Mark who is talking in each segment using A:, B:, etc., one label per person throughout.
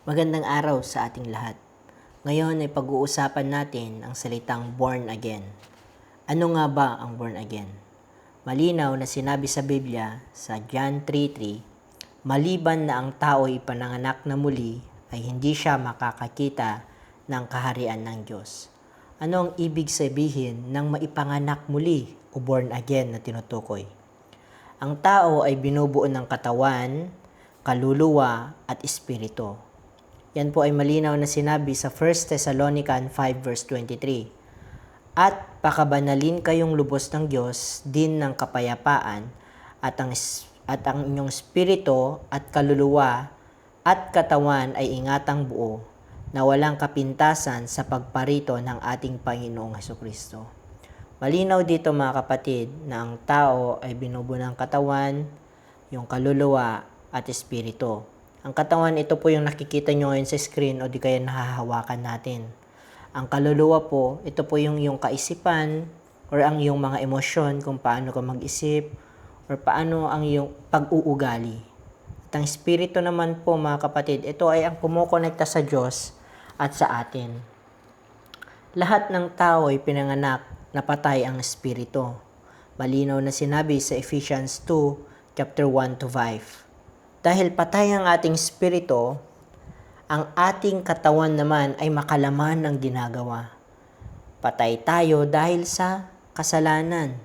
A: Magandang araw sa ating lahat. Ngayon ay pag-uusapan natin ang salitang born again. Ano nga ba ang born again? Malinaw na sinabi sa Biblia sa John 3:3, maliban na ang tao ay ipananganak na muli ay hindi siya makakakita ng kaharian ng Diyos. Ano ang ibig sabihin ng maipanganak muli o born again na tinutukoy? Ang tao ay binubuo ng katawan, kaluluwa at espiritu. Yan po ay malinaw na sinabi sa 1 Thessalonians 5 verse 23. At pakabanalin kayong lubos ng Diyos din ng kapayapaan at ang inyong espiritu at kaluluwa at katawan ay ingatang buo na walang kapintasan sa pagparito ng ating Panginoong Hesukristo. Malinaw dito mga kapatid na ang tao ay binubuo ng katawan, yung kaluluwa at espiritu. Ang katawan, ito po yung nakikita nyo ngayon sa screen o di kaya nahahawakan natin. Ang kaluluwa po, ito po yung kaisipan or ang yung mga emosyon kung paano ka mag-isip or paano ang yung pag-uugali. At ang espiritu naman po mga kapatid, ito ay ang kumukonekta sa Diyos at sa atin. Lahat ng tao ay pinanganak na patay ang espiritu. Malinaw na sinabi sa Ephesians 2, chapter 1 to 5. Dahil patay ang ating espiritu, ang ating katawan naman ay makalaman ng ginagawa. Patay tayo dahil sa kasalanan.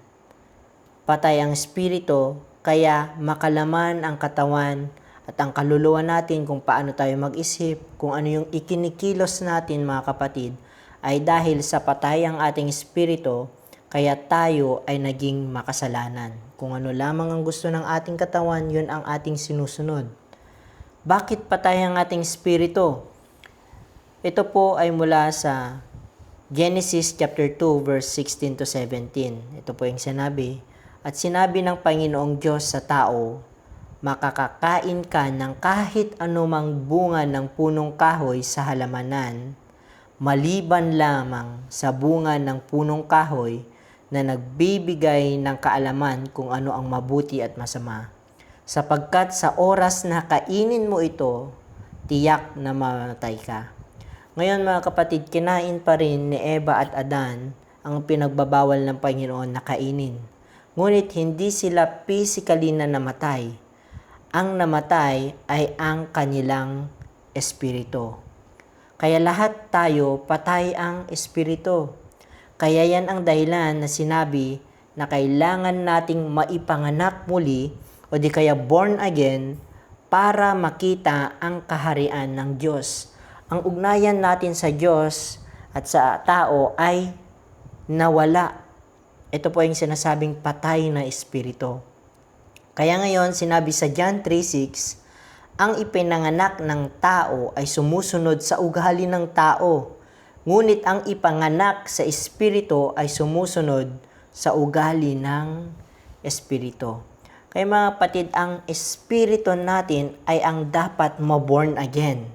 A: Patay ang espiritu, kaya makalaman ang katawan at ang kaluluwa natin kung paano tayo mag-isip, kung ano yung ikinikilos natin mga kapatid, ay dahil sa patay ang ating espiritu, kaya tayo ay naging makasalanan. Kung ano lamang ang gusto ng ating katawan, yun ang ating sinusunod. Bakit patay ang ating espiritu? Ito po ay mula sa Genesis chapter 2 verse 16 to 17. Ito po yung sinabi. At sinabi ng Panginoong Diyos sa tao, makakakain ka ng kahit anumang bunga ng punong kahoy sa halamanan, maliban lamang sa bunga ng punong kahoy na nagbibigay ng kaalaman kung ano ang mabuti at masama. Sapagkat sa oras na kainin mo ito, tiyak na mamatay ka. Ngayon mga kapatid, kinain pa rin ni Eva at Adan ang pinagbabawal ng Panginoon na kainin. Ngunit hindi sila physically na namatay. Ang namatay ay ang kanilang espiritu. Kaya lahat tayo patay ang espiritu. Kaya yan ang dahilan na sinabi na kailangan nating maipanganak muli o di kaya born again para makita ang kaharian ng Diyos. Ang ugnayan natin sa Diyos at sa tao ay nawala. Ito po yung sinasabing patay na espiritu. Kaya ngayon sinabi sa John 3:6, ang ipinanganak ng tao ay sumusunod sa ugali ng tao. Ngunit ang ipanganak sa espiritu ay sumusunod sa ugali ng espiritu. Kaya mga kapatid, ang espiritu natin ay ang dapat maborn again.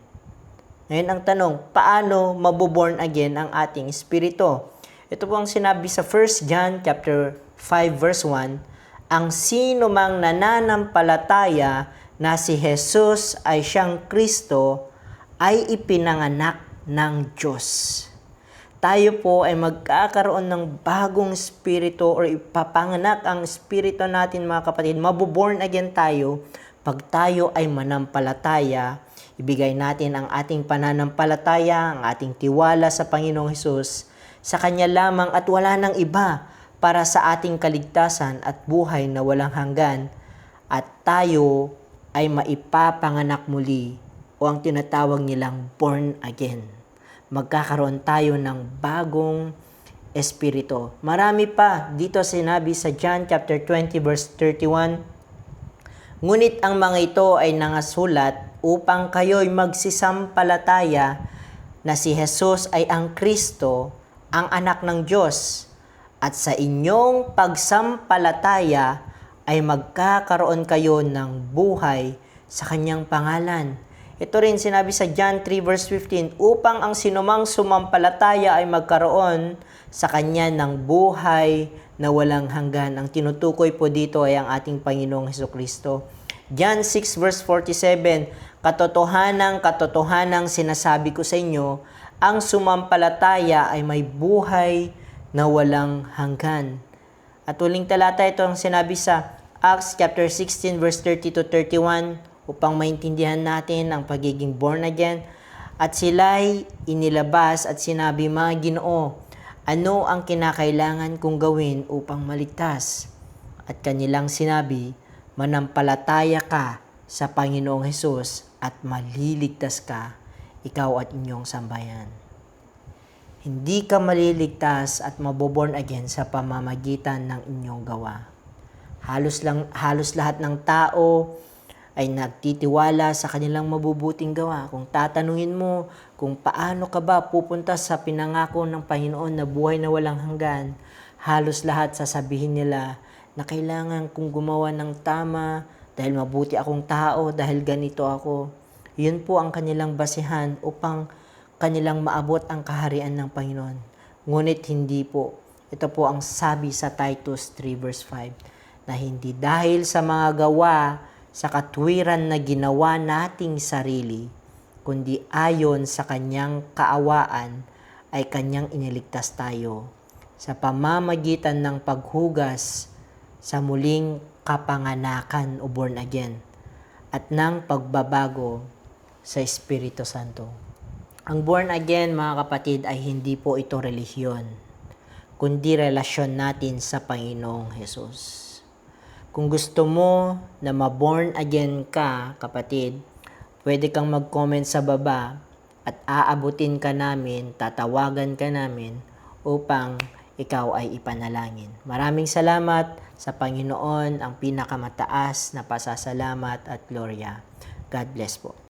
A: Ngayon ang tanong, paano maboborn again ang ating espiritu? Ito po ang sinabi sa 1 John chapter 5 verse 1, ang sino mang nananampalataya na si Jesus ay siyang Kristo ay ipinanganak ng Diyos. Tayo po ay magkakaroon ng bagong espiritu or ipapanganak ang espiritu natin mga kapatid. Maboborn again tayo pag tayo ay manampalataya. Ibigay natin ang ating pananampalataya, ang ating tiwala sa Panginoong Hesus, sa Kanya lamang at wala nang iba para sa ating kaligtasan at buhay na walang hanggan. At tayo ay maipapanganak muli o ang tinatawag nilang born again. Magkakaroon tayo ng bagong espiritu. Marami pa dito sinabi sa John chapter 20 verse 31. Ngunit ang mga ito ay nangasulat upang kayo'y magsisampalataya na si Jesus ay ang Kristo, ang anak ng Diyos, at sa inyong pagsampalataya ay magkakaroon kayo ng buhay sa kanyang pangalan. Ito rin sinabi sa John 3 verse 15, upang ang sinumang sumampalataya ay magkaroon sa kanya ng buhay na walang hanggan. Ang tinutukoy po dito ay ang ating Panginoong Hesukristo. John 6 verse 47, Katotohanang sinasabi ko sa inyo, ang sumampalataya ay may buhay na walang hanggan. At uling talata ito ang sinabi sa Acts chapter 16 verse 30 to 31 upang maintindihan natin ang pagiging born again. At sila'y inilabas at sinabi, mga Ginoo, ano ang kinakailangan kong gawin upang maligtas? At kanilang sinabi, manampalataya ka sa Panginoong Hesus at maliligtas ka, ikaw at inyong sambayan. Hindi ka maliligtas at maboborn again sa pamamagitan ng inyong gawa. Halos lahat ng tao ay nagtitiwala sa kanilang mabubuting gawa. Kung tatanungin mo kung paano ka ba pupunta sa pinangako ng Panginoon na buhay na walang hanggan, halos lahat sasabihin nila na kailangan kong gumawa ng tama dahil mabuti akong tao, dahil ganito ako. Yun po ang kanilang basihan upang kanilang maabot ang kaharian ng Panginoon. Ngunit hindi po. Ito po ang sabi sa Titus 3 verse 5, na hindi dahil sa mga gawa sa katwiran na ginawa nating sarili, kundi ayon sa kanyang kaawaan ay kanyang iniligtas tayo sa pamamagitan ng paghugas sa muling kapanganakan o born again at ng pagbabago sa Espiritu Santo. Ang born again, mga kapatid, ay hindi po ito relihiyon, kundi relasyon natin sa Panginoong Hesus. Kung gusto mo na ma-born again ka, kapatid, pwede kang mag-comment sa baba at aabutin ka namin, tatawagan ka namin upang ikaw ay ipanalangin. Maraming salamat sa Panginoon, ang pinakamataas na pasasalamat at gloria. God bless po.